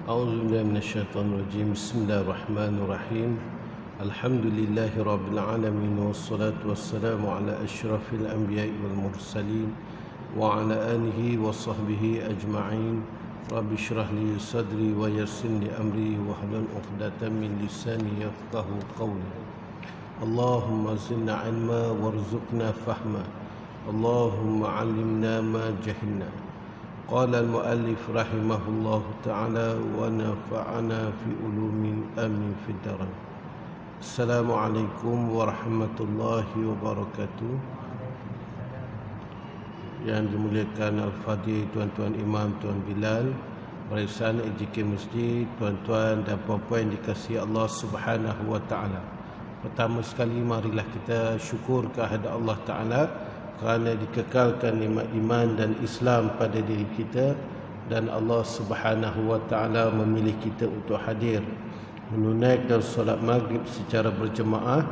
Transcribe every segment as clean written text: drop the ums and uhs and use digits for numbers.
أعوذ بالله من الشيطان الرجيم. بسم الله الرحمن الرحيم. الحمد لله رب العالمين، والصلاة والسلام على أشرف الأنبياء والمرسلين وعلى آله وصحبه أجمعين. رب اشرح لي صدري ويسر لي أمري واحلل عقدة من لساني يفقه قولي. اللهم زدنا علما وارزقنا فهما. اللهم علمنا ما جهلنا. قال المؤلف رحمه الله تعالى ونفعنا في علوم آمين في الدارين. السلام عليكم ورحمة الله وبركاته. Yang dimuliakan Al-Fadhil, Tuan-Tuan Imam, Tuan Bilal, barisan EJK Masjid, tuan-tuan dan puan-puan yang dikasihi Allah Subhanahu wa taala. Pertama sekali marilah kita syukur kehadirat Allah Taala kerana dikekalkan nikmat iman dan Islam pada diri kita, dan Allah Subhanahu wa taala memilih kita untuk hadir menunaikan solat maghrib secara berjemaah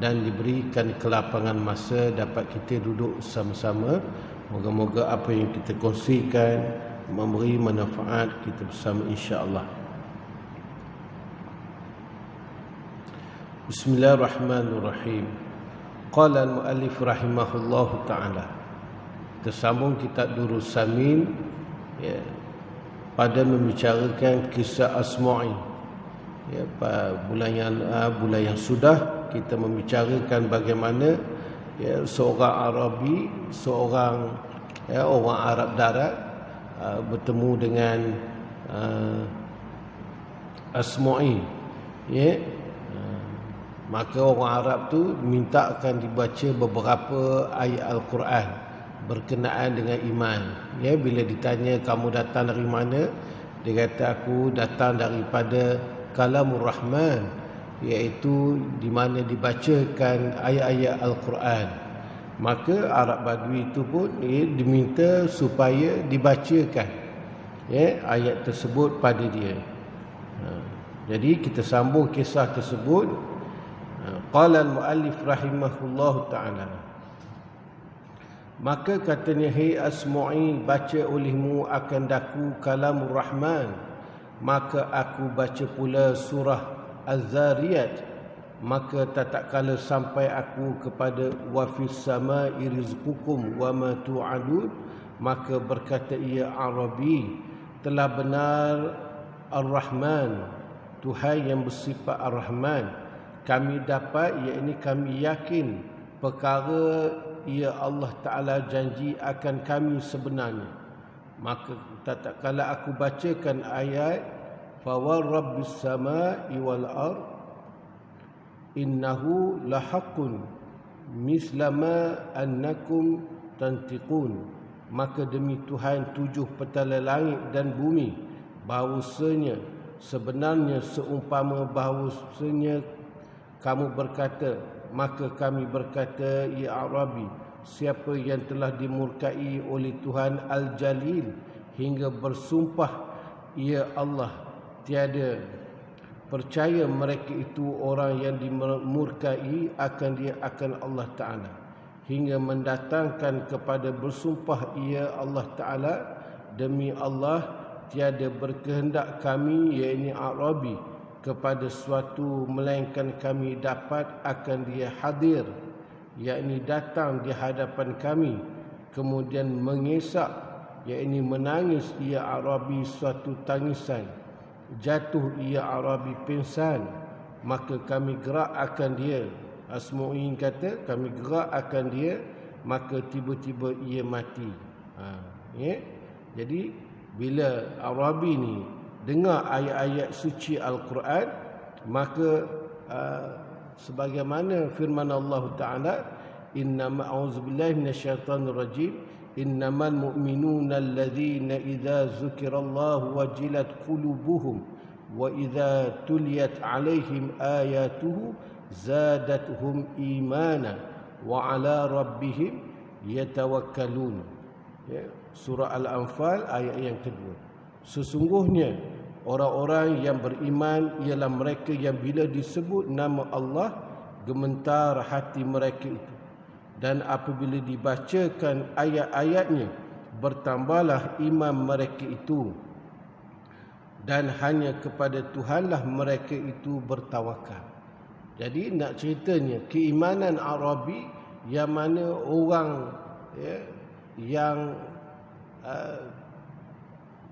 dan diberikan kelapangan masa dapat kita duduk sama-sama. Moga-moga apa yang kita kongsikan memberi manfaat kita bersama, insya-Allah. Bismillahirrahmanirrahim. Qala al-muallif rahimahullahu ta'ala. Kita sambung kitab Durus Samin, ya, pada membicarakan kisah Asma'i. Ya, pada bulan yang sudah kita membicarakan bagaimana, ya, seorang Arabi, orang Arab darat bertemu dengan Asma'i, ya. Maka orang Arab tu minta akan dibaca beberapa ayat Al-Quran berkenaan dengan iman. Ya, bila ditanya kamu datang dari mana, dia kata aku datang daripada Kalamur Rahman, iaitu di mana dibacakan ayat-ayat Al-Quran. Maka Arab Badui itu pun diminta supaya dibacakan, ya, ayat tersebut pada dia. Jadi kita sambung kisah tersebut. Qala al-muallif rahimahullahu ta'ala. Maka katanya, hai Asma'i, baca olehmu akan daku Kalamur Rahman. Maka aku baca pula surah Az-Zariyat. Maka tak kala sampai aku kepada wa fis sama'i rizqukum wa ma tu'adun, maka berkata ia Arabi, telah benar Ar-Rahman, Tuhan yang bersifat Ar-Rahman, kami dapat, iaitu kami yakin perkara ia Allah Ta'ala janji akan kami sebenarnya. Maka tak kala aku bacakan ayat fa wa rabbis samai wal ard innahu lahaqqun mislama annakum tantiqun, maka demi Tuhan tujuh petala langit dan bumi, bahawasanya sebenarnya seumpama bahawasanya kamu berkata. Maka kami berkata, ya Arabi, siapa yang telah dimurkai oleh Tuhan Al-Jalil hingga bersumpah, ya Allah, tiada percaya mereka itu orang yang dimurkai akan Allah Ta'ala, hingga mendatangkan kepada bersumpah, ya Allah Ta'ala, demi Allah tiada berkehendak kami, iaitu Arabi, kepada suatu melainkan kami dapat akan dia hadir, yakni datang di hadapan kami, kemudian mengesak, yakni menangis ia Arabi suatu tangisan, jatuh ia Arabi pingsan, maka kami gerak akan dia. Asma'in kata, kami gerak akan dia, maka tiba-tiba ia mati. Ya? Jadi bila Arabi ni dengar ayat-ayat suci Al-Quran, maka sebagaimana firman Allah Ta'ala, innama a'udzubillahi minasyaitanir rajim, innamal mu'minuna alladzina idza dzukirallahu wajilat qulubuhum wa idza tuliyat 'alaihim ayatuhu zadatuhum imana wa 'ala rabbihim yatawakkalun. Ya, surah Al-Anfal ayat yang kedua. Sesungguhnya orang-orang yang beriman ialah mereka yang bila disebut nama Allah gemetar hati mereka itu, dan apabila dibacakan ayat-ayatnya bertambahlah iman mereka itu. dan hanya kepada Tuhanlah mereka itu bertawakal. Jadi nak ceritanya keimanan Arabi yang mana orang yang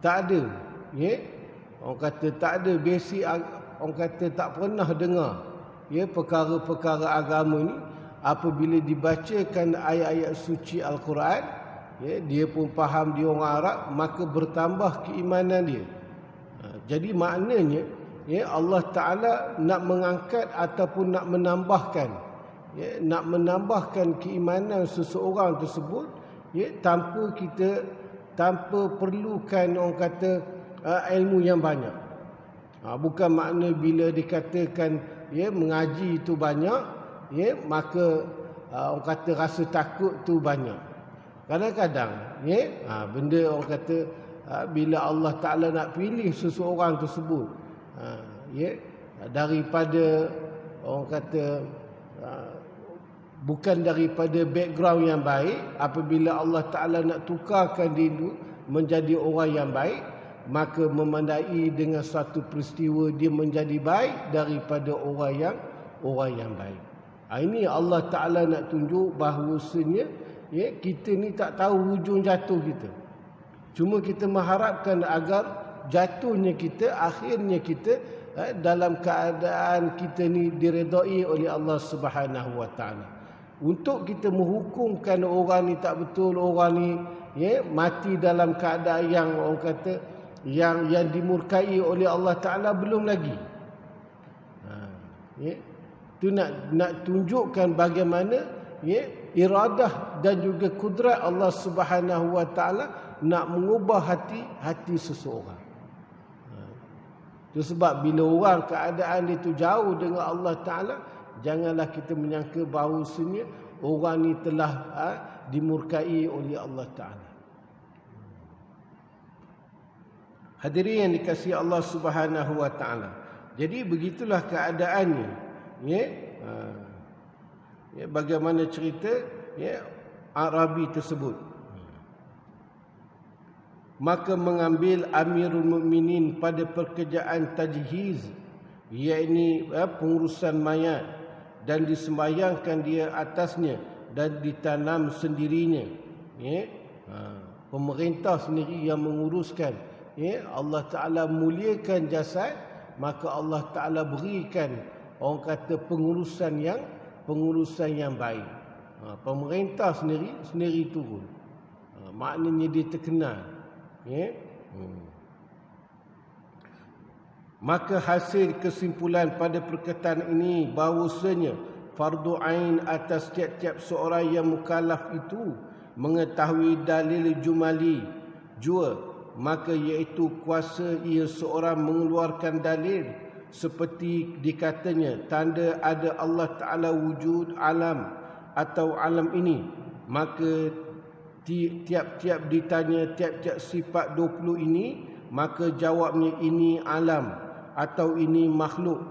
tak ada, orang kata tak ada basic, orang kata tak pernah dengar perkara-perkara agama ni, apabila dibacakan ayat-ayat suci Al-Quran, dia pun faham, dia orang Arab, maka bertambah keimanan dia. Jadi maknanya Allah Ta'ala nak mengangkat ataupun nak menambahkan, nak menambahkan keimanan seseorang tersebut, tanpa perlukan orang kata ilmu yang banyak. Bukan makna bila dikatakan mengaji itu banyak, maka orang kata rasa takut tu banyak. Kadang-kadang benda orang kata bila Allah Ta'ala nak pilih seseorang tersebut, daripada orang kata bukan daripada background yang baik, apabila Allah Ta'ala nak tukarkan dia menjadi orang yang baik, maka memandai dengan satu peristiwa dia menjadi baik daripada orang yang baik. Ini Allah Ta'ala nak tunjuk bahawasanya kita ni tak tahu hujung jatuh kita. Cuma kita mengharapkan agar jatuhnya kita, akhirnya kita dalam keadaan kita ni diredai oleh Allah Subhanahu Wa Ta'ala. Untuk kita menghukumkan orang ni tak betul, orang ni mati dalam keadaan yang orang kata yang dimurkai oleh Allah Ta'ala, belum lagi. Itu nak tunjukkan bagaimana iradah dan juga kudrat Allah Subhanahu Wa Ta'ala nak mengubah hati seseorang. Itu sebab bila orang keadaan itu jauh dengan Allah Ta'ala, janganlah kita menyangka bahawasanya orang ni telah dimurkai oleh Allah Ta'ala. Hadirin yang dikasihi Allah Subhanahu Wa Ta'ala. Jadi begitulah keadaannya. Bagaimana cerita Arabi tersebut. Maka mengambil Amirul Mukminin pada pekerjaan tajhiz, iaitu pengurusan mayat, dan disembayangkan dia atasnya dan ditanam sendirinya. Pemerintah sendiri yang menguruskan. Allah Ta'ala muliakan jasad, maka Allah Ta'ala berikan orang kata pengurusan yang baik. Pemerintah sendiri turun. Maknanya dia terkenal. Maka hasil kesimpulan pada perkataan ini bahawasanya fardu ain atas tiap-tiap seorang yang mukallaf itu mengetahui dalil jumali jua, maka iaitu kuasa ia seorang mengeluarkan dalil seperti dikatanya tanda ada Allah Ta'ala wujud alam atau alam ini, maka tiap-tiap ditanya tiap-tiap sifat 20 ini, maka jawabnya ini alam atau ini makhluk,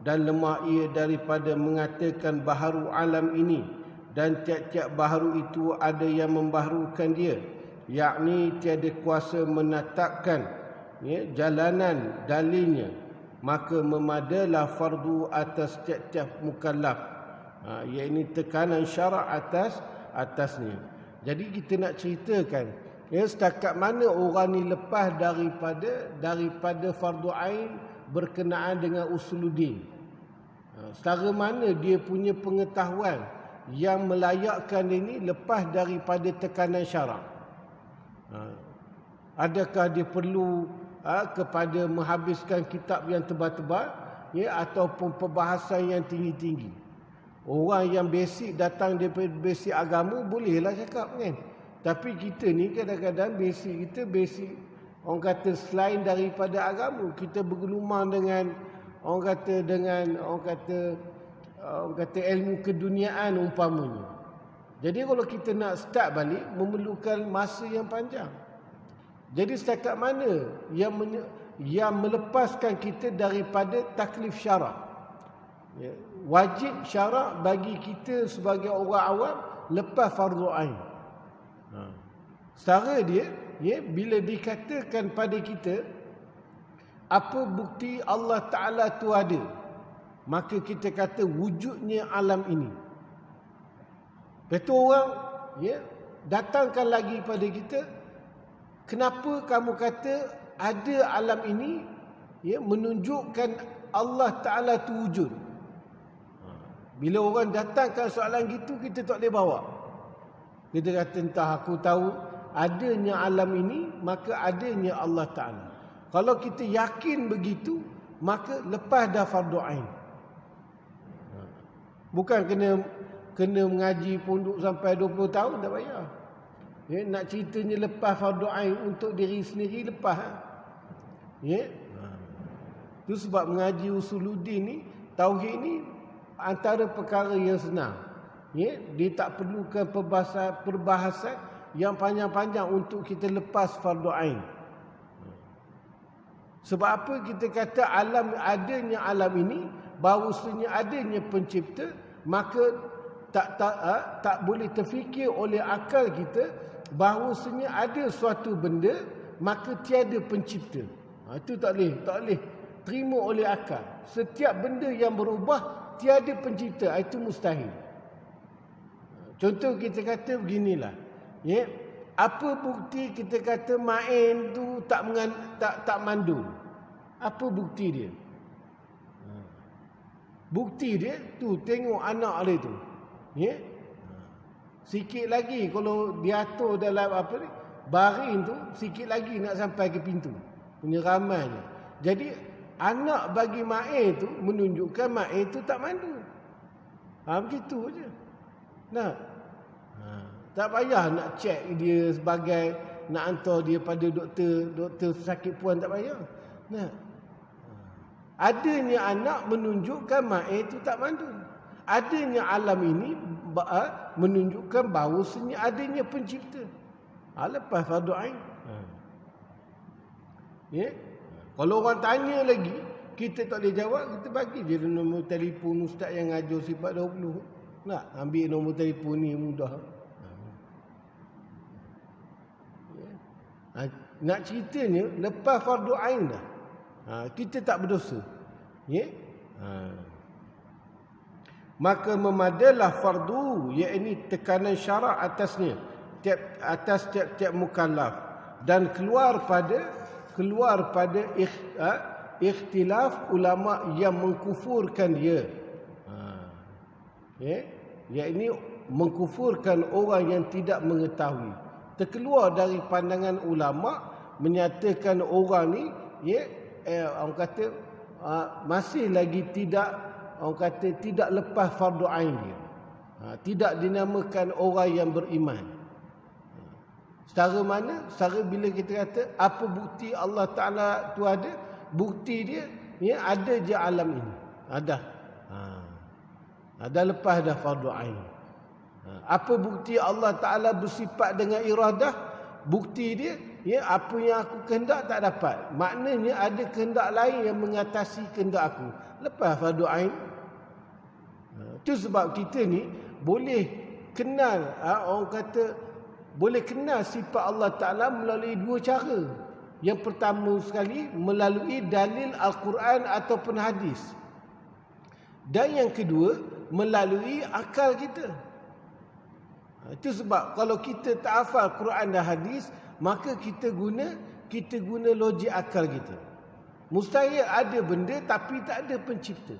dan lemah ia daripada mengatakan baharu alam ini, dan tiap-tiap baharu itu ada yang membaharukan dia, yakni tiada kuasa menetapkan jalanan dalilnya, maka memadalah fardu atas tiap-tiap mukallaf, iaitu tekanan syarak atasnya. Jadi kita nak ceritakan setakat mana orang ni lepas daripada fardu ain berkenaan dengan usuluddin. Setara mana dia punya pengetahuan yang melayakkan ini lepas daripada tekanan syarak. Adakah dia perlu kepada menghabiskan kitab yang tebal-tebal ataupun perbahasan yang tinggi-tinggi. Orang yang basic datang daripada basic agama bolehlah cakap kan. Tapi kita ni kadang-kadang basic kita basic orang kata selain daripada agama, kita bergelumang dengan orang kata ilmu keduniaan umpamanya. Jadi kalau kita nak start balik memerlukan masa yang panjang. Jadi setakat mana yang melepaskan kita daripada taklif syarak. Wajib syarak bagi kita sebagai orang awam lepas fardu ain. Setara dia bila dikatakan pada kita apa bukti Allah Ta'ala tu ada? Maka kita kata wujudnya alam ini. Betul orang datangkan lagi pada kita, kenapa kamu kata ada alam ini menunjukkan Allah Ta'ala tu wujud? Bila orang datangkan soalan gitu, kita tak boleh bawa. Kita kata entah aku tahu adanya alam ini, maka adanya Allah Ta'ala. Kalau kita yakin begitu, maka lepas dah fardu ain. Bukan kena mengaji pondok sampai 20 tahun, tak payah. Nak ceritanya lepas fardu ain untuk diri sendiri, lepas. Itu sebab mengaji usuluddin ni, tauhid ni antara perkara yang senang. Dia tak perlukan perbahasan yang panjang-panjang untuk kita lepas fardu ain. Sebab apa kita kata adanya alam ini, bahawasanya adanya pencipta, maka tak boleh terfikir oleh akal kita bahawasanya ada suatu benda maka tiada pencipta. Itu tak boleh terima oleh akal. Setiap benda yang berubah tiada pencipta, itu mustahil. Contoh kita kata beginilah. Apa bukti kita kata main tu tak mandul? Apa bukti dia? Bukti dia tu tengok anak dia tu. Sikit lagi kalau diatur dalam baring tu, sikit lagi nak sampai ke pintu. Penyeramannya. Jadi anak bagi Ma'in tu menunjukkan Ma'in tu tak mandul. Begitu je. Tak payah nak cek dia sebagai, nak hantar dia pada doktor sakit puan, tak payah. Adanya anak menunjukkan Ma'in tu tak mandul. Adanya alam ini menunjukkan bahawasanya adanya pencipta. Lepas fardu ain. Kalau orang tanya lagi, kita tak boleh jawab, kita bagi je nombor telefon ustaz yang ajar sifat 20. Nak ambil nombor telefon ni mudah. Nak ceritanya lepas fardu ain dah, kita tak berdosa. Maka memadalah fardu, iaitu tekanan syarak atasnya, atas tiap-tiap mukallaf, dan keluar pada ikhtilaf ulama yang mengkufurkan dia. Iaitu mengkufurkan orang yang tidak mengetahui. Terkeluar dari pandangan ulama menyatakan orang ni orang kata masih lagi tidak, orang kata tidak lepas fardu ain dia. Tidak dinamakan orang yang beriman. Secara mana? Secara bila kita kata apa bukti Allah Ta'ala tu ada? Bukti dia ada je alam ini. Ada lepas dah fardu ain. Apa bukti Allah Ta'ala bersifat dengan iradah? Bukti dia apa yang aku kehendak tak dapat. Maknanya ada kehendak lain yang mengatasi kehendak aku. Lepas fardu ain. Itu sebab kita ni boleh kenal, orang kata boleh kenal sifat Allah Ta'ala melalui dua cara. Yang pertama sekali melalui dalil Al-Quran ataupun hadis. Dan yang kedua melalui akal kita. Itu sebab kalau kita tak hafal Quran dan hadis, maka kita guna logik akal kita. Mustahil ada benda tapi tak ada pencipta.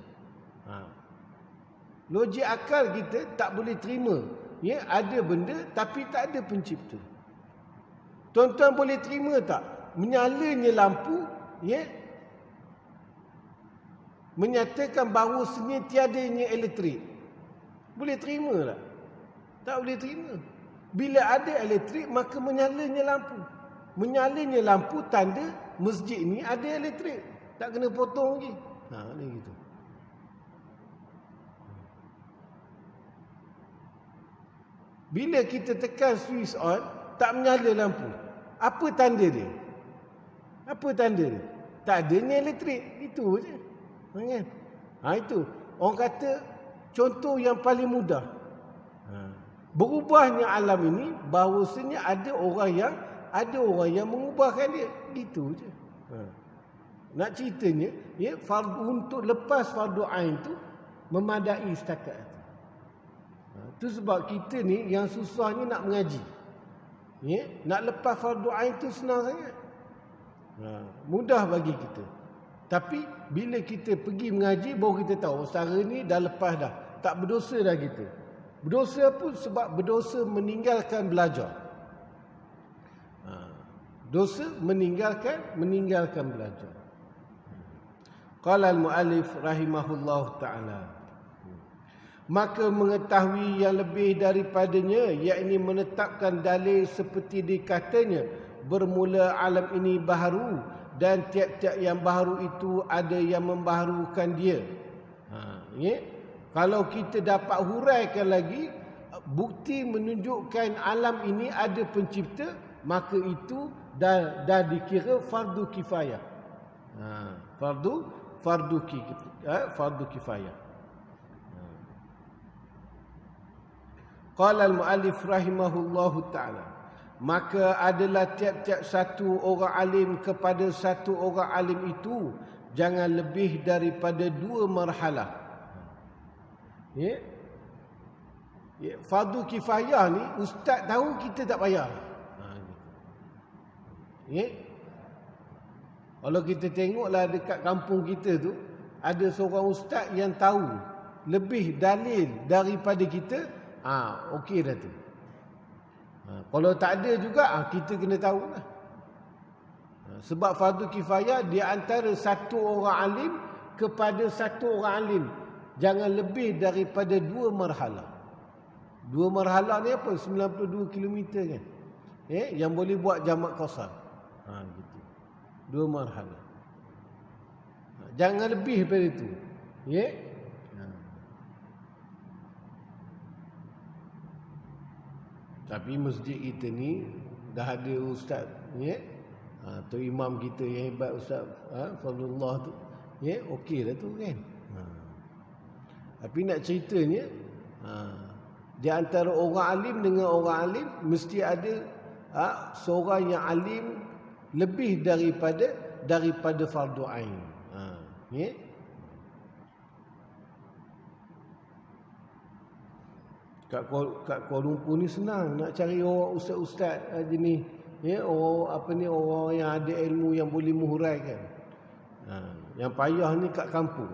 Logik akal kita tak boleh terima. Ada benda tapi tak ada pencipta. Tuan-tuan boleh terima tak? Menyalanya lampu, menyatakan bahawasanya tiadanya elektrik. Boleh terima tak? Tak boleh terima. Bila ada elektrik, maka menyalanya lampu. Menyalanya lampu tanda masjid ni ada elektrik. Tak kena potong lagi. Ni gitu. Bila kita tekan switch on, tak menyala lampu. Apa tanda dia? Apa tanda dia? Tak adanya elektrik. Itu je. Kan? Itu. Orang kata contoh yang paling mudah. Berubahnya alam ini, bahawasanya ada orang yang mengubahkan dia. Itu je. Nak ceritanya, untuk lepas fardu ain tu memadai setakat itu. Itu sebab kita ni yang susahnya nak mengaji. Nak lepas fardu ain tu senang sangat. Mudah bagi kita. Tapi bila kita pergi mengaji baru kita tahu secara ni dah lepas dah. Tak berdosa dah kita. Berdosa pun sebab berdosa meninggalkan belajar. Dosa meninggalkan belajar. Qala al-muallif rahimahullah ta'ala. Maka mengetahui yang lebih daripadanya, yakni menetapkan dalil seperti dikatanya, bermula alam ini baharu dan tiap-tiap yang baharu itu ada yang membaharukan dia. Kalau kita dapat huraikan lagi, bukti menunjukkan alam ini ada pencipta, maka itu dah dikira fardu kifayah. Fardu kifayah. Qala al-muallif rahimahullahu ta'ala. Maka adalah tiap-tiap satu orang alim kepada satu orang alim itu jangan lebih daripada 2 marhalah. Fardu kifayah ni ustaz tahu, kita tak payah. Kalau kita tengoklah dekat kampung kita tu, ada seorang ustaz yang tahu lebih dalil daripada kita, okey dah tu. Kalau tak ada juga, kita kena tahu lah. Sebab fardu kifayah di antara satu orang alim kepada satu orang alim, jangan lebih daripada 2 marhalah. 2 marhalah ni apa? 92 km kan? Yang boleh buat jamak qasar. Gitu. 2 marhalah. Jangan lebih daripada itu. Tapi masjid kita ni dah ada ustaz, tu imam kita yang hebat, Ustaz Fadlullah tu. Okey dah tu kan. Tapi nak ceritanya, di antara orang alim dengan orang alim mesti ada seorang yang alim lebih daripada fardu ain. Kat Kuala Lumpur ni senang nak cari orang ustaz-ustaz jenis orang yang ada ilmu yang boleh menghuraikan. Yang payah ni kat kampung.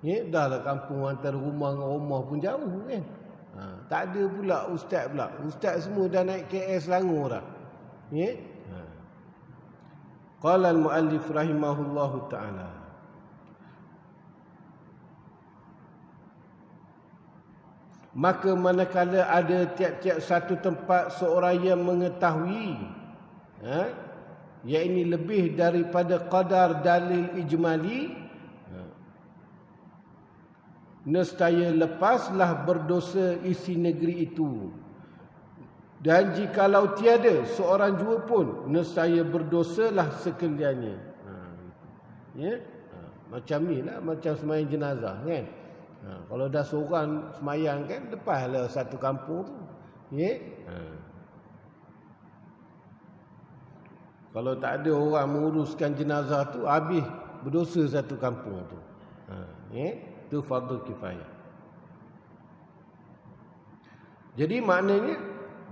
Dah lah kampung antara rumah dengan rumah pun jauh kan. Tak ada pula ustaz pula. Ustaz semua dah naik KS Selangor dah. Qala al-muallif rahimahullahu ta'ala. Maka manakala ada tiap-tiap satu tempat seorang yang mengetahui, yakni lebih daripada qadar dalil ijmali, nescaya lepaslah berdosa isi negeri itu. Dan jikalau tiada seorang jua pun, nescaya berdosalah sekaliannya. Macam ni lah, macam sembahyang jenazah kan. Kalau dah seorang semayang kan, lepaslah satu kampung tu. Kalau tak ada orang menguruskan jenazah tu, habis berdosa satu kampung tu. Itu fardu kifayah. Jadi maknanya,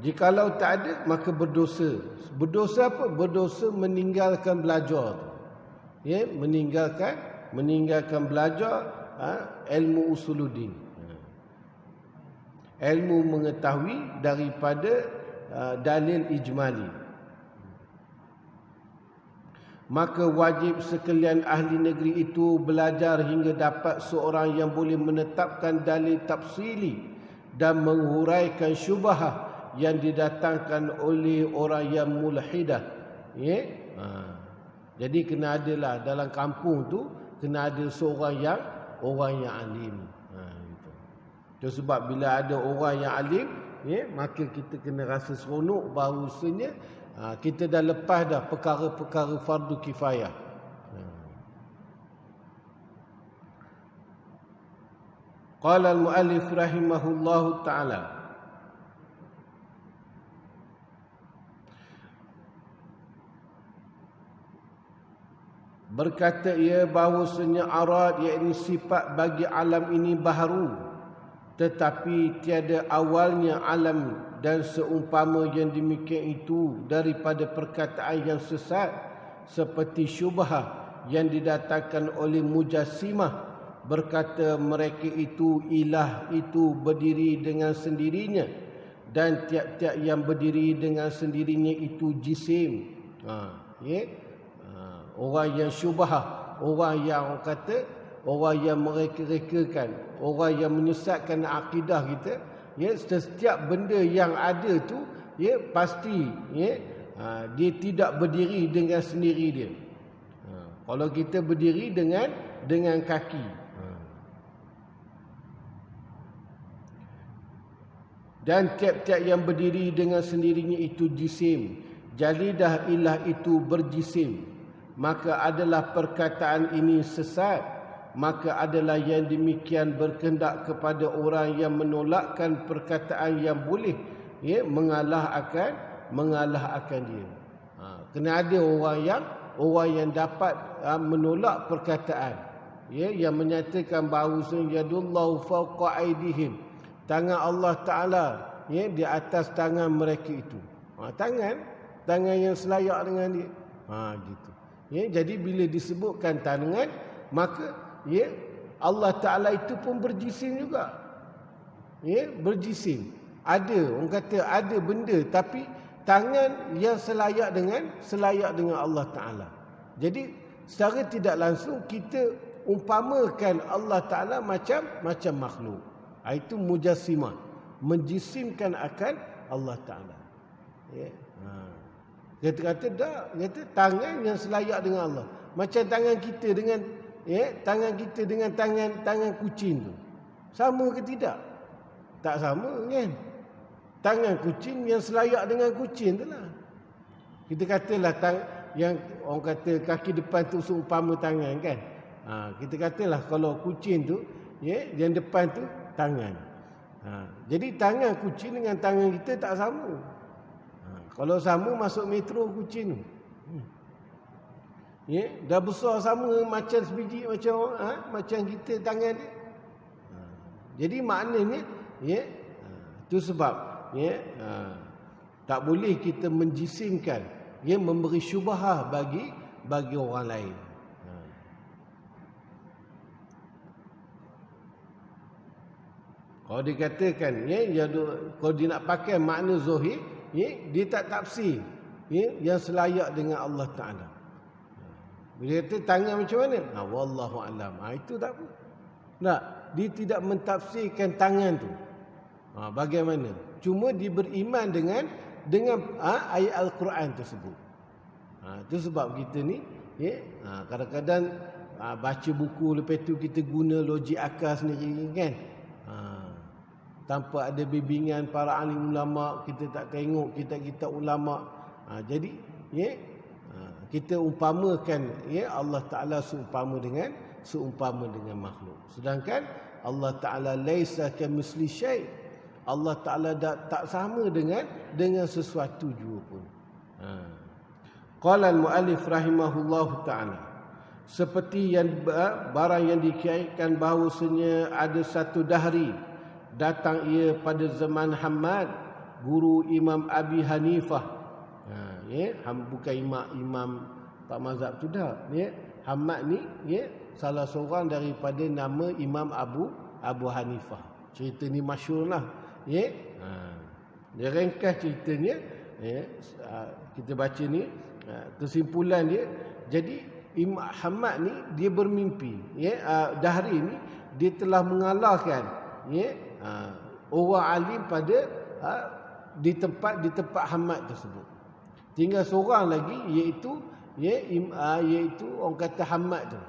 jikalau tak ada, maka berdosa. Berdosa apa? Berdosa meninggalkan belajar tu. Meninggalkan belajar ilmu usuluddin. Ilmu mengetahui daripada dalil ijmali. Maka wajib sekalian ahli negeri itu belajar hingga dapat seorang yang boleh menetapkan dalil tafsili dan menghuraikan syubhah yang didatangkan oleh orang yang mulhidah. Jadi kena adalah dalam kampung tu, kena ada seorang yang alim. Itu sebab bila ada orang yang alim, maka kita kena rasa seronok bahawasanya kita dah lepas dah perkara-perkara fardu kifayah. Qala al-muallif rahimahullahu ta'ala. Berkata ia bahawasanya arad, iaitu sifat bagi alam ini baharu, tetapi tiada awalnya alam, dan seumpama yang demikian itu daripada perkataan yang sesat seperti syubhah yang didatangkan oleh Mujassimah. Berkata mereka itu ilah itu berdiri dengan sendirinya, dan tiap-tiap yang berdiri dengan sendirinya itu jisim. Orang yang syubhah, orang yang kata, orang yang mereka-rekakan, orang yang menyesatkan akidah kita, setiap benda yang ada tu, pasti, dia tidak berdiri dengan sendiri dia. Kalau kita berdiri dengan kaki. Dan tiap-tiap yang berdiri dengan sendirinya itu jisim. Jadilah ilah itu berjisim. Maka adalah perkataan ini sesat. Maka adalah yang demikian berkendak kepada orang yang menolakkan perkataan yang boleh mengalah akan dia. Kena ada orang yang dapat menolak perkataan, yang menyatakan bahawasanya yadullahu fawqa aydihim, tangan Allah Taala di atas tangan mereka itu. Tangan yang selayak dengan dia. Gitu. Jadi bila disebutkan tangan, maka Allah Taala itu pun berjisim juga. Berjisim. Ada, orang kata ada benda, tapi tangan yang selayak dengan Allah Taala. Jadi secara tidak langsung kita umpamakan Allah Taala macam makhluk. Itu mujassimah, menjisimkan akan Allah Taala. Kata-kata dah, kata tangan yang selayak dengan Allah. Macam tangan kita dengan tangan kucing tu. Sama ke tidak? Tak sama kan? Tangan kucing yang selayak dengan kucing tu lah. Kita katalah yang orang kata kaki depan tu seumpama tangan kan. Kita katalah kalau kucing tu, yang depan tu tangan. Jadi tangan kucing dengan tangan kita tak sama. Kalau sama masuk metro kucing tu. Dah besar sama macam sebiji macam kita tangan dia. Jadi maknanya itu sebab tak boleh kita menjisimkan, memberi syubhah bagi orang lain. Kalau dikatakan kalau dia nak pakai makna zahir, dia tak tafsir yang selayak dengan Allah Taala. Bila kata tangan macam mana? Wallahu alam. Itu tak apa. Tak, dia tidak mentafsirkan tangan tu. Bagaimana? Cuma dia beriman dengan ayat Al-Quran tersebut. Itu sebab kita ni kadang-kadang baca buku, lepas tu kita guna logik akal sendiri kan. Tanpa ada bimbingan para alim ulama, kita tak tengok kitab-kitab ulama. Jadi kita umpamakan Allah Taala seumpama dengan makhluk. Sedangkan Allah Taala laisa kamitsli syai'. Allah Taala tak sama dengan sesuatu juga pun. Qala al-muallif rahimahullahu taala, seperti yang barang yang dikaitkan bahawasanya ada satu dahri datang ia pada zaman Hammad, guru Imam Abi Hanifah. Bukan imam Pak Mazhab tu dah. Hammad ni salah seorang daripada nama Imam Abu Hanifah. Cerita ni masyhur lah. Dia ringkas ceritanya. Kita baca ni kesimpulan dia. Jadi Imam Hammad ni dia bermimpi. Dahri ni dia telah mengalahkan orang alim pada di tempat Hammad tersebut. Tinggal seorang lagi iaitu orang kata Hammad tu,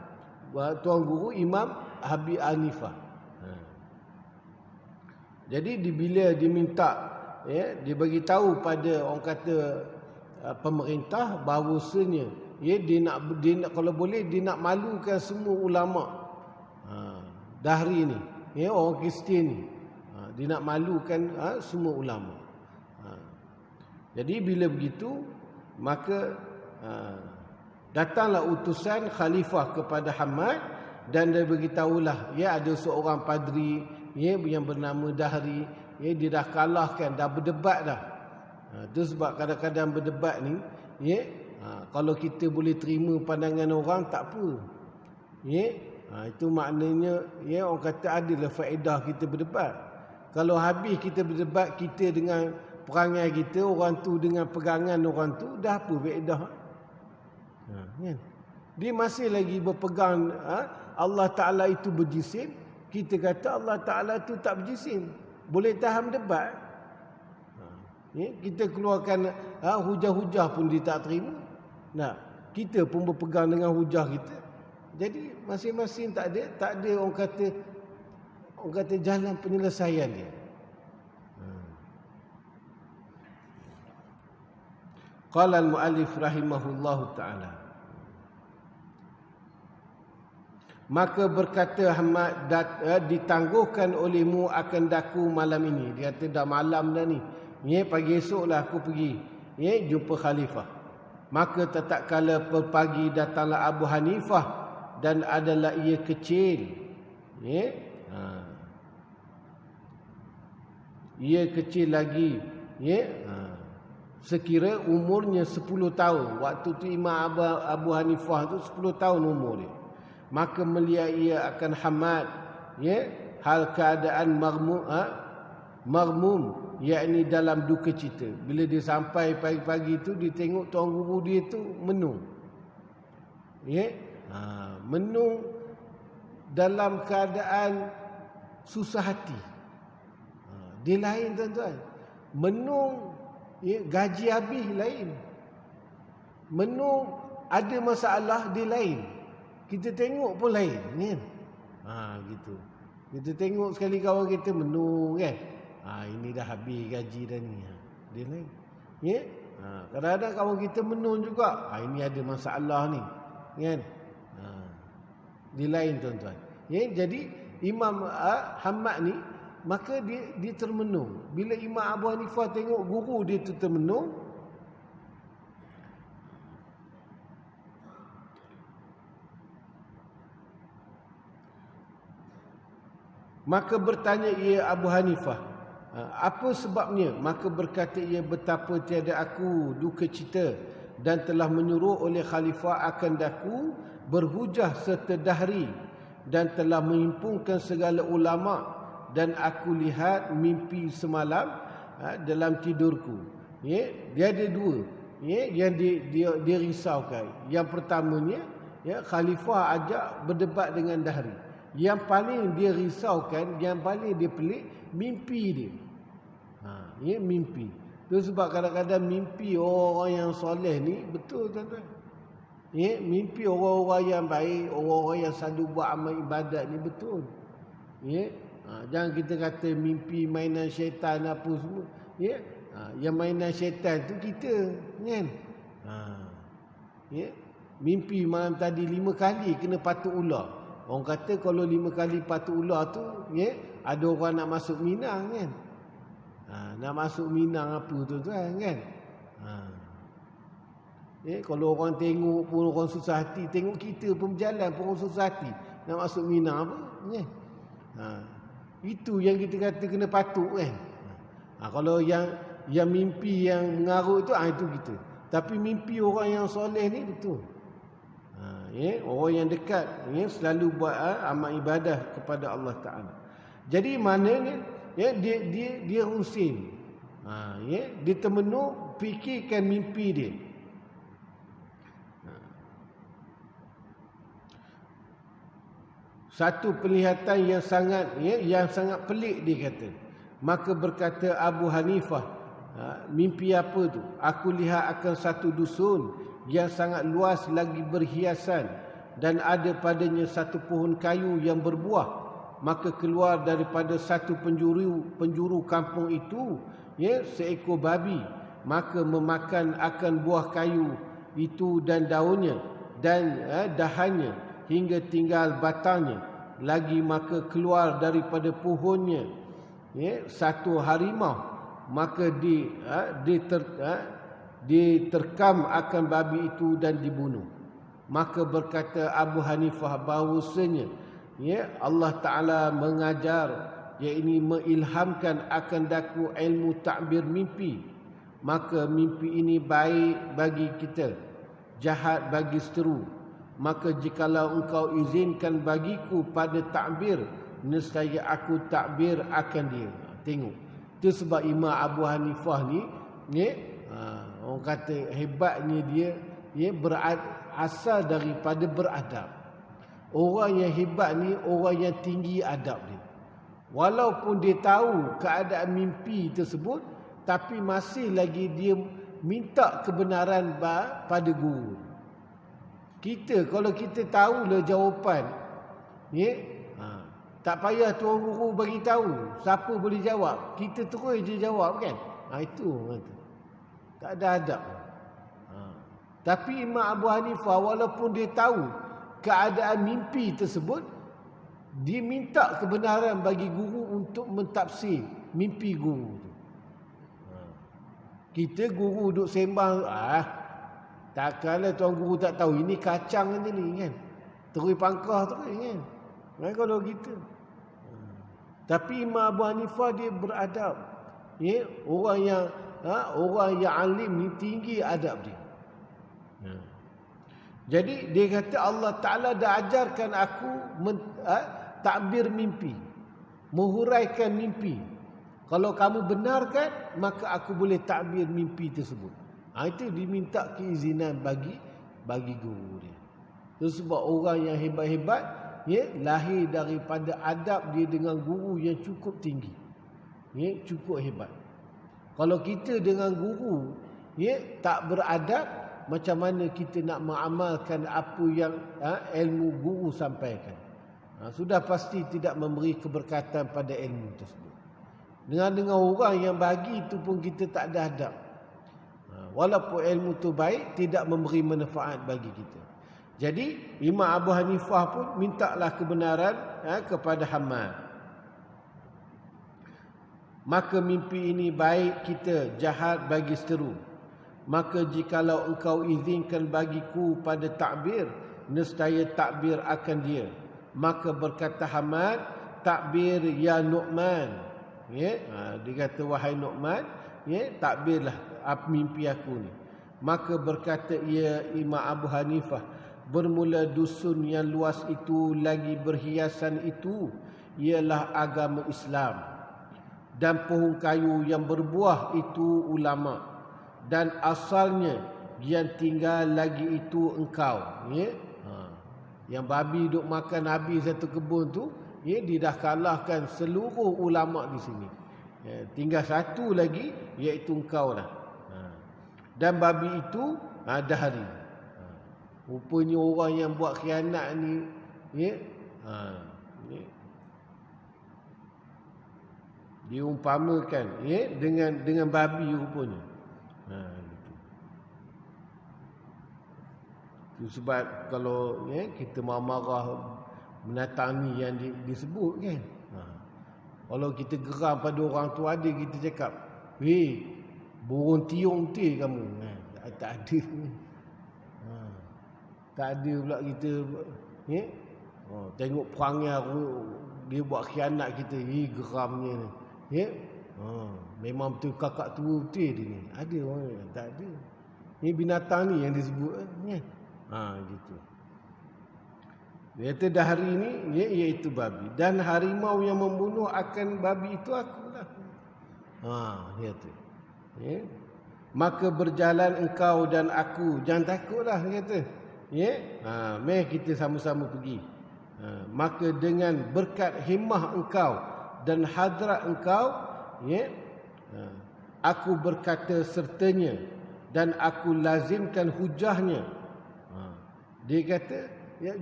tuan guru Imam Abi Hanifah. Jadi bila diminta dia bagi tahu pada orang kata pemerintah bahawasanya dia nak kalau boleh dia nak malukan semua ulama Dahri ni, orang Kristian ni. Dia nak malukan semua ulama. Jadi bila begitu, maka Datanglah utusan khalifah kepada Hamad dan dia beritahulah, ya, ada seorang padri, ya, yang bernama Dahri, ya, dia dah kalahkan, dah berdebat dah. Itu sebab kadang-kadang berdebat ni, ya, kalau kita boleh terima pandangan orang tak apa. Ya, itu maknanya, ya, orang kata adalah faedah kita berdebat. Kalau habis kita berdebat, kita dengan perangai kita, orang tu dengan pegangan orang tu, dah apa faedah? Kan? Dia masih lagi berpegang Allah Ta'ala itu berjisim. Kita kata Allah Ta'ala itu tak berjisim. Boleh tahan debat. Ya, kita keluarkan hujah-hujah pun dia tak terima. Nah, kita pun berpegang dengan hujah kita. Jadi masing-masing tak ada orang kata jalan penyelesaian dia. Qala al-muallif rahimahullahu ta'ala. Maka berkata Hamad, ditangguhkan olehmu akan daku malam ini. Dia kata dah malam dah ni. Ya, pagi esoklah aku pergi. Ya, jumpa khalifah. Maka tak kala pagi datanglah Abu Hanifah dan adalah ia kecil. Ya. Ia kecil lagi. Ya. Sekira umurnya 10 tahun. Waktu tu Imam Abu Hanifah tu 10 tahun umur dia. Maka melihat ia akan Hamad, ya, hal keadaan marmum, yakni dalam duka cita. Bila dia sampai pagi-pagi tu, dia tengok tuan guru dia tu menung. Ya, menung dalam keadaan susah hati. Dia lain, tuan-tuan. Menung, ya, gaji habis lain. Menung ada masalah dia lain. Kita tengok pun lain, kan? Gitu. Kita tengok sekali kawan kita menung, kan? Ini dah habis gaji dah ni. Dia lain. Ya? Kadang-kadang kawan kita menung juga. Ini ada masalah ni, kan? Dia lain, tuan-tuan. Ya, jadi Imam Hamad ni, maka dia termenung. Bila Imam Abu Hanifah tengok guru dia tu termenung, maka bertanya ia Abu Hanifah, apa sebabnya? Maka berkata ia, betapa tiada aku duka cita dan telah menyuruh oleh khalifah akan daku berhujah serta Dahri dan telah menghimpunkan segala ulama, dan aku lihat mimpi semalam dalam tidurku. Ya, dia ada dua, ya, yang dia risaukan. Yang pertamanya, ya, khalifah ajak berdebat dengan Dahri. Yang paling dia risaukan, yang paling dia pelik, mimpi dia. Ya, mimpi. Itu sebab kadang-kadang mimpi orang yang soleh ni betul, tuan-tuan. Ya, mimpi orang-orang yang baik, orang-orang yang selalu buat amal ibadat ni betul. Ya, jangan kita kata mimpi mainan syaitan apa semua. Ya, yang mainan syaitan tu kita, kan? Ya, mimpi malam tadi 5 kali kena patuk ular. Orang kata kalau 5 kali patuk ular tu, ya, ada orang nak masuk Minang, kan? Nak masuk Minang apa tu, kan? Ya, kalau orang tengok pun orang susah hati, tengok kita pun berjalan pun orang susah hati, nak masuk Minang apa, kan? Itu yang kita kata kena patuk, kan? Kalau yang mimpi yang mengarut tu, itu kita. Tapi mimpi orang yang soleh ni betul. Ya, orang yang dekat, ya, selalu buat amal ibadah kepada Allah Ta'ala. Jadi maknanya, ya, dia rusin. Ya, dia termenung fikirkan mimpi dia. Satu penglihatan yang sangat, ya, yang sangat pelik dia kata. Maka berkata Abu Hanifah, mimpi apa tu? Aku lihat akan satu dusun yang sangat luas lagi berhiasan, dan ada padanya satu pohon kayu yang berbuah. Maka keluar daripada satu penjuru kampung itu, ya, seekor babi. Maka memakan akan buah kayu itu dan daunnya dan dahannya hingga tinggal batangnya. Lagi maka keluar daripada pohonnya, ya, satu harimau. Maka diterkam akan babi itu dan dibunuh. Maka berkata Abu Hanifah bahawasanya Allah Ta'ala mengajar, iaitu mengilhamkan akan daku ilmu takbir mimpi. Maka mimpi ini baik bagi kita, jahat bagi seteru. Maka jikalau engkau izinkan bagiku pada takbir, nescaya aku takbir akan dia. Tengok. Itu sebab Imam Abu Hanifah ni, orang kata hebatnya dia berasal daripada beradab. Orang yang hebat ni orang yang tinggi adab dia. Walaupun dia tahu keadaan mimpi tersebut, tapi masih lagi dia minta kebenaran pada guru. Kita kalau kita tahulah jawapan, tak payah tuan guru bagi tahu siapa boleh jawab, kita terus je jawab kan. Itu tak ada adab. Tapi Imam Abu Hanifah walaupun dia tahu keadaan mimpi tersebut, dia minta kebenaran bagi guru untuk mentafsir mimpi guru tu. Kita guru duduk sembang, takkanlah tuan guru tak tahu ini kacang ni kan. Terus pangkah terus kan. Kalau gitu. Tapi Imam Abu Hanifah dia beradab. Orang yang alim ni tinggi adab dia. Jadi dia kata Allah Ta'ala dah ajarkan aku takbir mimpi, menghuraikan mimpi. Kalau kamu benarkan, maka aku boleh takbir mimpi tersebut. Itu diminta keizinan bagi guru dia. Itu sebab orang yang hebat-hebat, lahir daripada adab dia dengan guru yang cukup tinggi, cukup hebat. Kalau kita dengan guru tak beradab, macam mana kita nak mengamalkan apa yang ilmu guru sampaikan? Sudah pasti tidak memberi keberkatan pada ilmu tersebut. Dengan orang yang bagi itu pun kita tak ada adab. Walaupun ilmu tu baik, tidak memberi manfaat bagi kita. Jadi Imam Abu Hanifah pun mintalah kebenaran kepada Hamad. Maka mimpi ini baik kita, jahat bagi seteru. Maka jikalau engkau izinkan bagiku pada takbir, nescaya takbir akan dia. Maka berkata Hamad, takbir ya Nu'man. Dia kata wahai Nu'man, takbirlah mimpi aku ni. Maka berkata ia Imam Abu Hanifah, bermula dusun yang luas itu lagi berhiasan itu ialah agama Islam, dan pohon kayu yang berbuah itu ulama, dan asalnya yang tinggal lagi itu engkau. Yang babi duk makan habis satu kebun tu, dia dah kalahkan seluruh ulama di sini. Tinggal satu lagi, iaitu engkau lah. Dan babi itu dahari. Rupanya orang yang buat khianat ni, diumpamakan dengan babi rupanya. Itu sebab kalau kita marah-marah binatang ni yang disebut kan. Kalau kita geram pada orang tu, ada kita cakap, burung tiung ti kamu. Tak ada. Tak ada pula kita tengok perangai dia buat khianat kita, geramnya ni. Memang betul kakak tua betul dia ni. Ada orang tak ada. Ni binatang ni yang disebut kan. Gitu. Dia kata dah hari ni iaitu babi, dan harimau yang membunuh akan babi itu akulah. Dia kata. Maka berjalan engkau dan aku, jangan takutlah, dia kata. Mari kita sama-sama pergi. Maka dengan berkat himmah engkau dan hadrat engkau, aku berkata sertanya dan aku lazimkan hujahnya. Dia kata,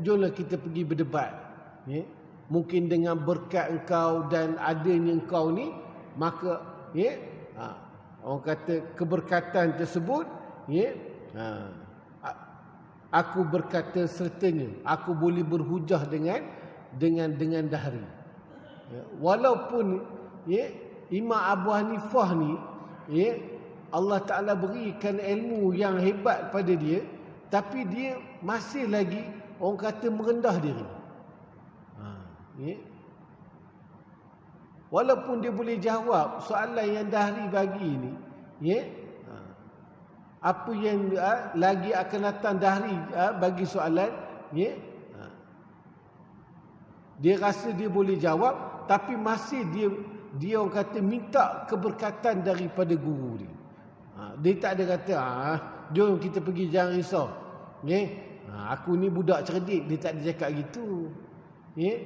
jomlah kita pergi berdebat. Mungkin dengan berkat engkau dan adanya engkau ni, maka orang kata keberkatan tersebut, aku berkata sertanya, aku boleh berhujah dengan dahari. Walaupun Imam Abu Hanifah ni, Allah Ta'ala berikan ilmu yang hebat pada dia, tapi dia masih lagi orang kata merendah diri. Ya. Walaupun dia boleh jawab soalan yang Dahri bagi ni, ya. Apa yang lagi akan datang Dahri bagi soalan, ya. Dia rasa dia boleh jawab, tapi masih dia orang kata minta keberkatan daripada guru dia. Dia tak ada kata, jom kita pergi, jangan risau. Ya. Aku ni budak cerdik, dia tak ada cakap gitu. Ya.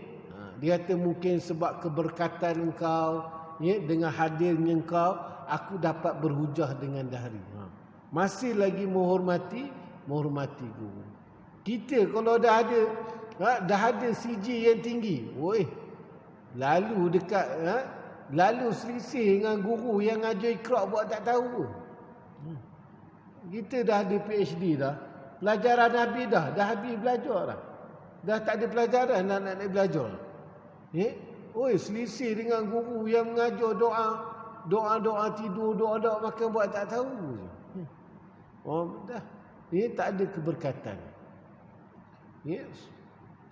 Dia kata mungkin sebab keberkatan engkau, ya, dengan hadirnya engkau, aku dapat berhujah dengan Dahri. Masih lagi menghormati guru. Kita kalau dah ada CJ yang tinggi, lalu dekat lalu selisih dengan guru yang ajar Iqra buat tak tahu. Kita dah ada PhD dah. Pelajaran habis dah habis belajar dah. Dah tak ada pelajaran nak belajar. Selisih dengan guru yang mengajar doa tidur, doa makan buat tak tahu. Dah. Tak ada keberkatan.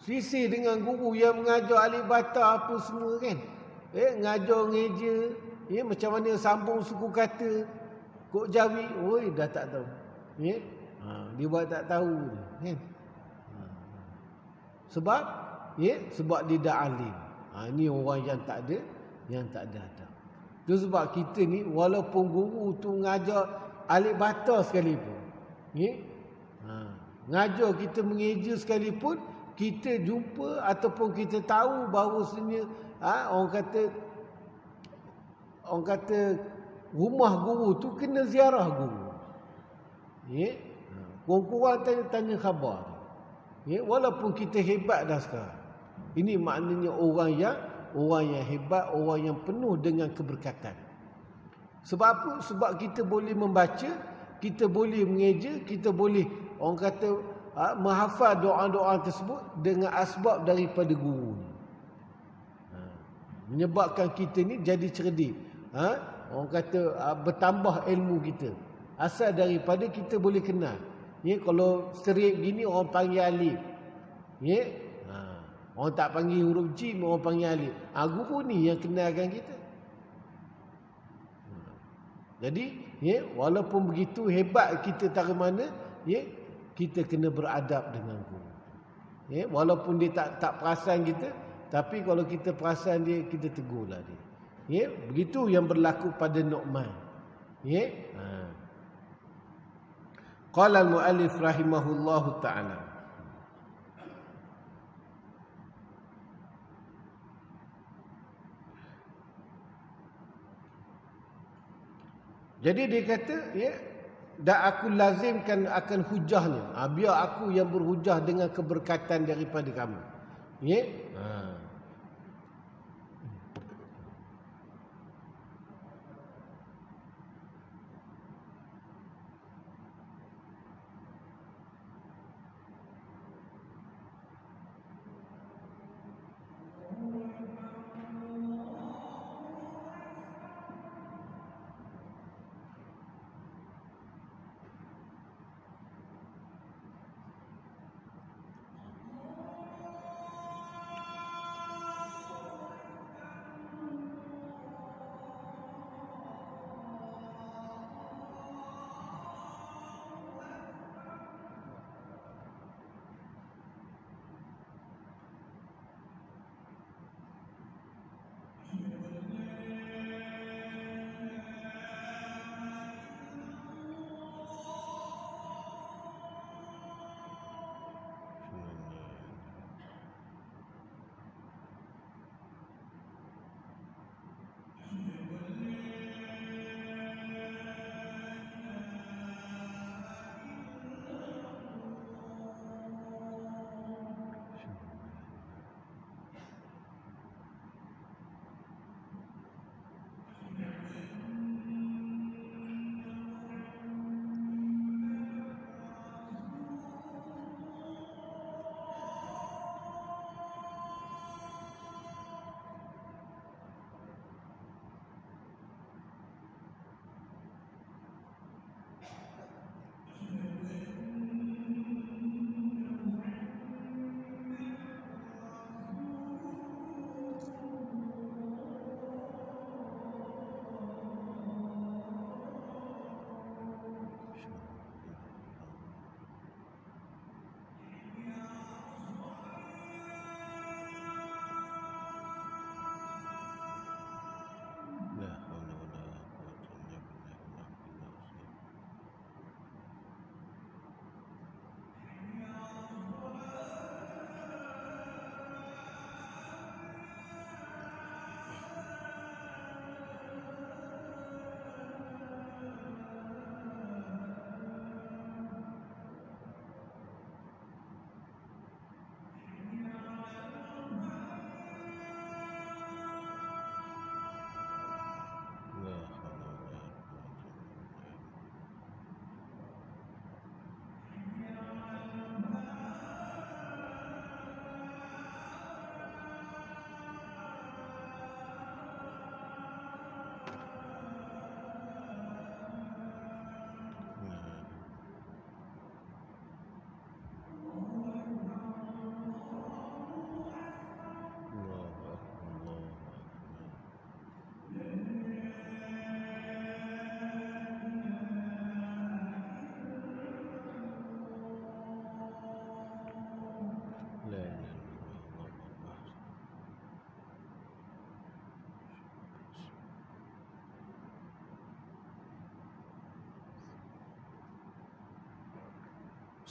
Selisih dengan guru yang mengajar alif bata apa semua kan. Ngajar ngeja, macam mana sambung suku kata, kok jawi, dah tak tahu. Dia buat tak tahu kan. Sebab dia dah alim. Ini orang yang tak ada adab. Itu sebab kita ni walaupun guru tu ngajar alif bata sekalipun, ngajar kita mengeja sekalipun, kita jumpa ataupun kita tahu bahawasanya orang kata rumah guru tu kena ziarah guru. Kurang-kurang tanya khabar. Walaupun kita hebat dah sekarang. Ini maknanya orang yang hebat, orang yang penuh dengan keberkatan. Sebab apa? Sebab kita boleh membaca, kita boleh mengeja, kita boleh orang kata menghafal doa-doa tersebut dengan asbab daripada guru. Menyebabkan kita ni jadi cerdik. Orang kata bertambah ilmu kita. Asal daripada kita boleh kenal. Kalau serik gini orang panggil alif. Orang tak panggil huruf jim, orang panggil alif. Guru ni yang kenalkan kita. Jadi, walaupun begitu hebat kita tak mana, kita kena beradab dengan guru. Walaupun dia tak perasan kita, tapi kalau kita perasan dia, kita tegurlah dia. Begitu yang berlaku pada Nu'man. Qala al-mu'allif rahimahullahu ta'ala. Jadi dia kata, dan aku lazimkan akan hujahnya. Biar aku yang berhujah dengan keberkatan daripada kamu.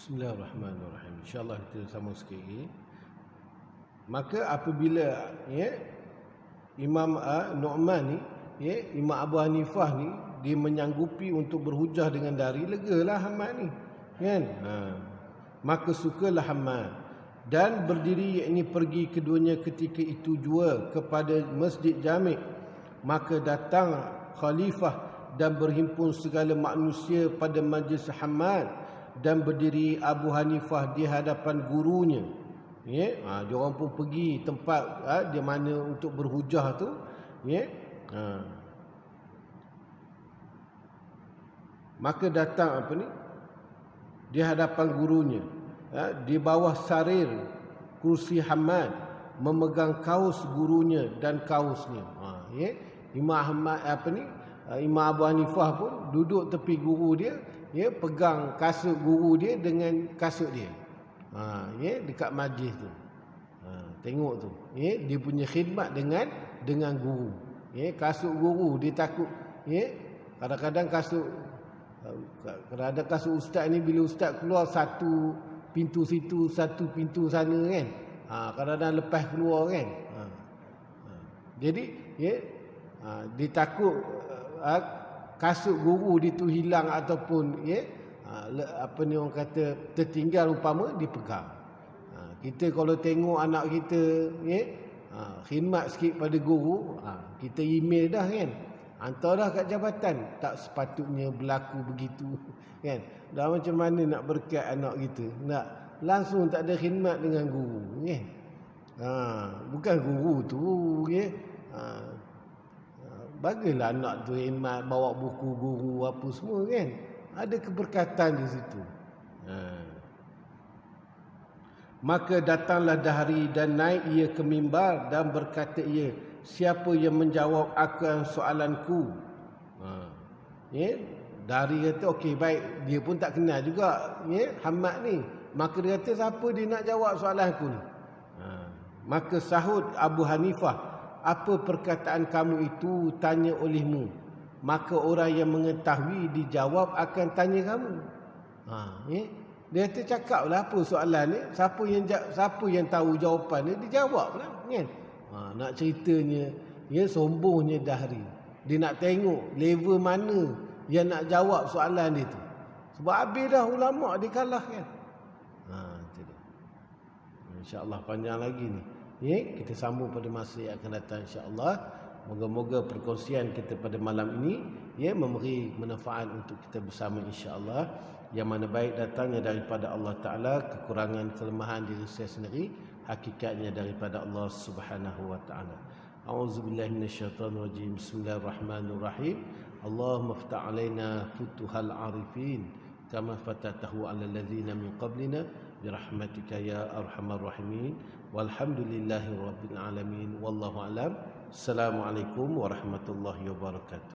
Bismillahirrahmanirrahim. InsyaAllah kita sama sikit. Maka apabila Imam Nu'man ni, Imam Abu Hanifah ni, dia menyanggupi untuk berhujah dengan dari, legalah Hamad ni, kan? Maka sukalah Hamad dan berdiri, yakni pergi keduanya ketika itu jua kepada Masjid Jami'. Maka datang khalifah dan berhimpun segala manusia pada majlis Hamad, dan berdiri Abu Hanifah di hadapan gurunya. Dia orang pun pergi tempat di mana untuk berhujah tu, maka datang di hadapan gurunya, di bawah sarir kursi Hamad, memegang kaus gurunya dan kausnya. Imam Ahmad Imam Abu Hanifah pun duduk tepi guru dia, pegang kasut guru dia dengan kasut dia. Dekat majlis tu. Tengok tu. Dia punya khidmat dengan guru. Kasut guru dia takut. Kadang-kadang kasut ustaz ni, bila ustaz keluar satu pintu situ, satu pintu sana, kan. Kadang-kadang lepas keluar, kan. Jadi dia takut kasut guru dia tu hilang ataupun ni orang kata tertinggal, umpama dipegang. Kita kalau tengok anak kita khidmat sikit pada guru, kita email dah, kan, hantar dah kat jabatan. Tak sepatutnya berlaku begitu, kan. Dah macam mana nak berkat anak kita, nak langsung tak ada khidmat dengan guru, kan. Bukan guru tu, bagilah anak tu khidmat, bawa buku guru apa semua, kan. Ada keberkatan di situ. Maka datanglah dahari dan naik ia ke mimbar dan berkata ia, siapa yang menjawab akan soalanku? Dahari kata, okey baik, dia pun tak kenal juga Hamad ni. Maka dia kata, siapa dia nak jawab soalanku ni? Maka sahut Abu Hanifah, apa perkataan kamu itu tanya olehmu? Maka orang yang mengetahui dijawab akan tanya kamu. Dia kata, cakaplah apa soalan ni, siapa yang tahu jawapan ni, dijawablah, kan. Nak ceritanya, sombongnya Dahri. Dia nak tengok level mana yang nak jawab soalan dia tu. Sebab habis dah ulama dikalahkan. InsyaAllah panjang lagi ni. Kita sambung pada masa yang akan datang, insyaAllah. Moga-moga perkongsian kita pada malam ini memberi manfaat untuk kita bersama, insya-Allah. Yang mana baik datangnya daripada Allah Taala, kekurangan kelemahan diri saya sendiri hakikatnya daripada Allah Subhanahu wa taala. A'udzubillahi minasyaitonir rajim. Bismillahirrahmanirrahim. Allahumma iftah 'alaina futuhal 'arifin kama fatatahu 'alal ladzina min qablina birahmatika ya arhamar rahimin. Walhamdulillahi rabbil alamin. Wallahu a'lam. Assalamualaikum warahmatullahi wabarakatuh.